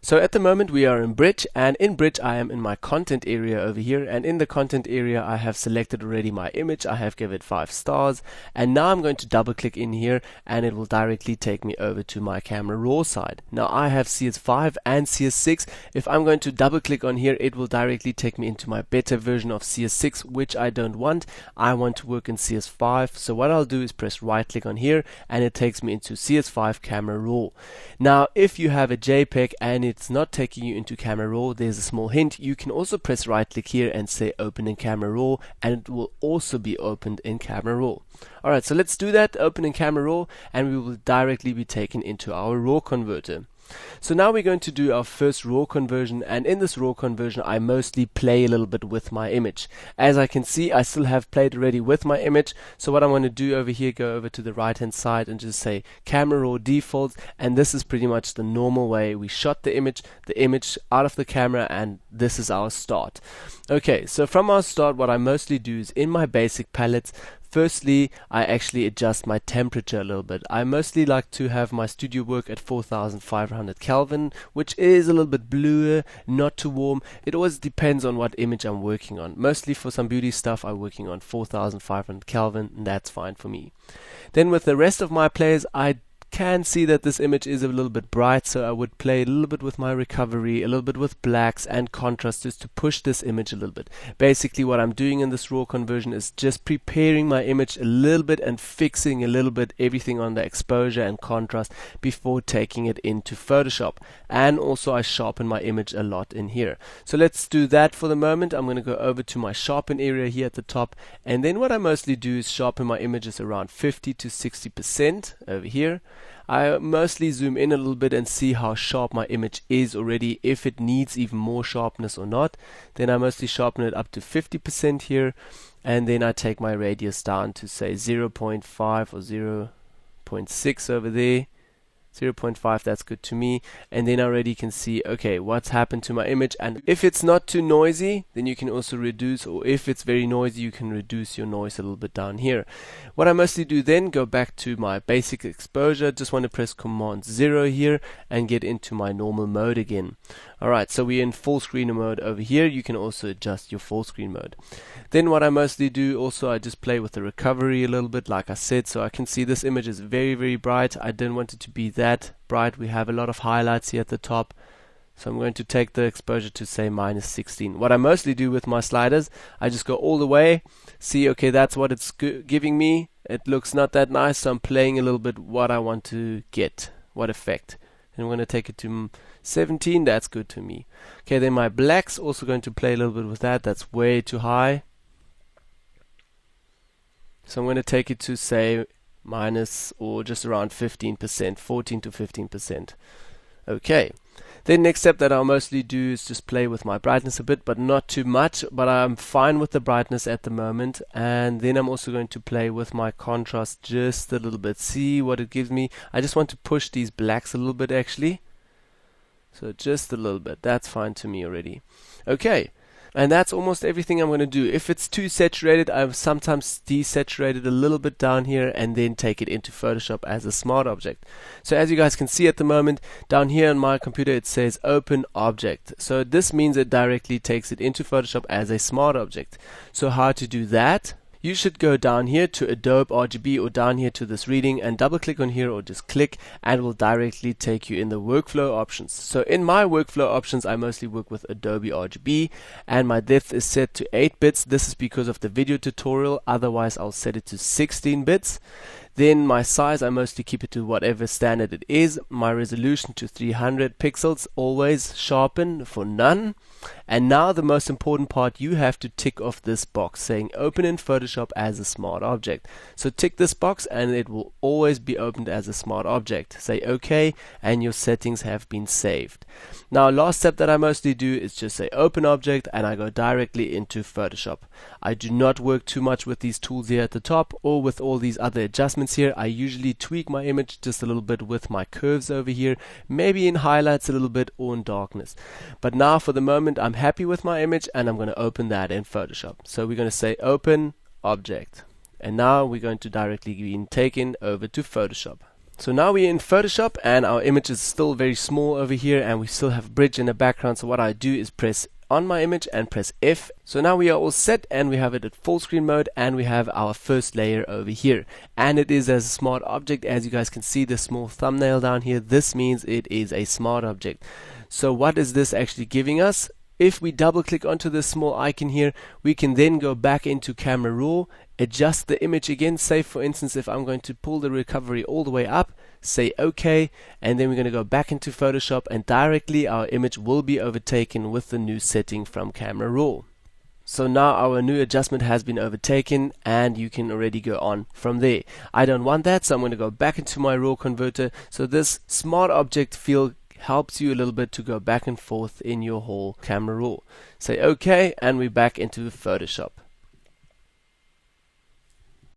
So at the moment we are in Bridge, and in Bridge I am in my content area over here, and in the content area I have selected already my image. I have given it 5 stars, and now I'm going to double click in here and it will directly take me over to my camera raw side. Now I have CS5 and CS6. If I'm going to double click on here, it will directly take me into my beta version of CS6, which I don't want. I want to work in CS5, so what I'll do is press right click on here and it takes me into CS5 camera raw. Now if you have a JPEG and it's not taking you into camera raw, there's a small hint. You can also press right click here and say open in camera raw, and it will also be opened in camera raw. Alright, so let's do that, open in camera raw, and we will directly be taken into our raw converter. So now we're going to do our first raw conversion, and in this raw conversion I mostly play a little bit with my image. As I can see, I still have played already with my image, so what I'm going to do over here, go over to the right hand side and just say camera raw defaults, and this is pretty much the normal way we shot the image out of the camera, and this is our start. Okay, so from our start what I mostly do is in my basic palettes, firstly, I actually adjust my temperature a little bit. I mostly like to have my studio work at 4500 Kelvin, which is a little bit bluer, not too warm. It always depends on what image I'm working on. Mostly for some beauty stuff, I'm working on 4500 Kelvin, and that's fine for me. Then with the rest of my players, I can see that this image is a little bit bright, so I would play a little bit with my recovery, a little bit with blacks and contrast just to push this image a little bit. Basically what I'm doing in this raw conversion is just preparing my image a little bit and fixing a little bit everything on the exposure and contrast before taking it into Photoshop. And also I sharpen my image a lot in here. So let's do that for the moment. I'm going to go over to my sharpen area here at the top, and then what I mostly do is sharpen my images around 50 to 60% over here. I mostly zoom in a little bit and see how sharp my image is already, if it needs even more sharpness or not. Then I mostly sharpen it up to 50% here, and then I take my radius down to say 0.5 or 0.6 over there. 0.5, that's good to me, and then I already can see, okay, what's happened to my image. And if it's not too noisy, then you can also reduce, or if it's very noisy, you can reduce your noise a little bit down here. What I mostly do then, go back to my basic exposure, just want to press Command 0 here and get into my normal mode again. Alright, so we're in full screen mode over here. You can also adjust your full screen mode. Then what I mostly do also, I just play with the recovery a little bit, like I said, so I can see this image is very, very bright. I didn't want it to be that bright. We have a lot of highlights here at the top, so I'm going to take the exposure to say -16. What I mostly do with my sliders, I just go all the way, see, okay, that's what it's giving me. It looks not that nice, so I'm playing a little bit what I want to get, what effect. And I'm going to take it to 17, that's good to me. Okay, then my blacks, also going to play a little bit with that. That's way too high, so I'm going to take it to say minus or just around 15%, 14 to 15%. Okay, then next step that I'll mostly do is just play with my brightness a bit, but not too much, but I'm fine with the brightness at the moment. And then I'm also going to play with my contrast just a little bit, see what it gives me. I just want to push these blacks a little bit actually, so just a little bit, that's fine to me already. Okay, and that's almost everything I'm going to do. If it's too saturated, I've sometimes desaturated a little bit down here and then take it into Photoshop as a smart object. So as you guys can see at the moment, down here on my computer it says open object. So this means it directly takes it into Photoshop as a smart object. So how to do that? You should go down here to Adobe RGB or down here to this reading and double click on here, or just click, and it will directly take you in the workflow options. So in my workflow options, I mostly work with Adobe RGB, and my depth is set to 8 bits. This is because of the video tutorial, otherwise I'll set it to 16 bits. Then my size, I mostly keep it to whatever standard it is. My resolution to 300 pixels, always sharpen for none. And now the most important part, you have to tick off this box saying open in Photoshop as a smart object. So tick this box and it will always be opened as a smart object. Say OK and your settings have been saved. Now last step that I mostly do is just say open object and I go directly into Photoshop. I do not work too much with these tools here at the top or with all these other adjustments here. I usually tweak my image just a little bit with my curves over here, maybe in highlights a little bit or in darkness. But now for the moment I'm happy with my image and I'm going to open that in Photoshop. So we're going to say open object, and now we're going to directly be taken over to Photoshop. So now we're in Photoshop and our image is still very small over here and we still have bridge in the background. So what I do is press on my image and press F. So now we are all set and we have it at full screen mode and we have our first layer over here. And it is as a smart object. As you guys can see, the small thumbnail down here, this means it is a smart object. So what is this actually giving us? If we double click onto this small icon here, we can then go back into camera raw, adjust the image again. Say for instance, if I'm going to pull the recovery all the way up, say OK, and then we're going to go back into Photoshop and directly our image will be overtaken with the new setting from camera raw. So now our new adjustment has been overtaken and you can already go on from there. I don't want that, so I'm going to go back into my raw converter. So this smart object field helps you a little bit to go back and forth in your whole camera raw. Say OK and we're back into Photoshop.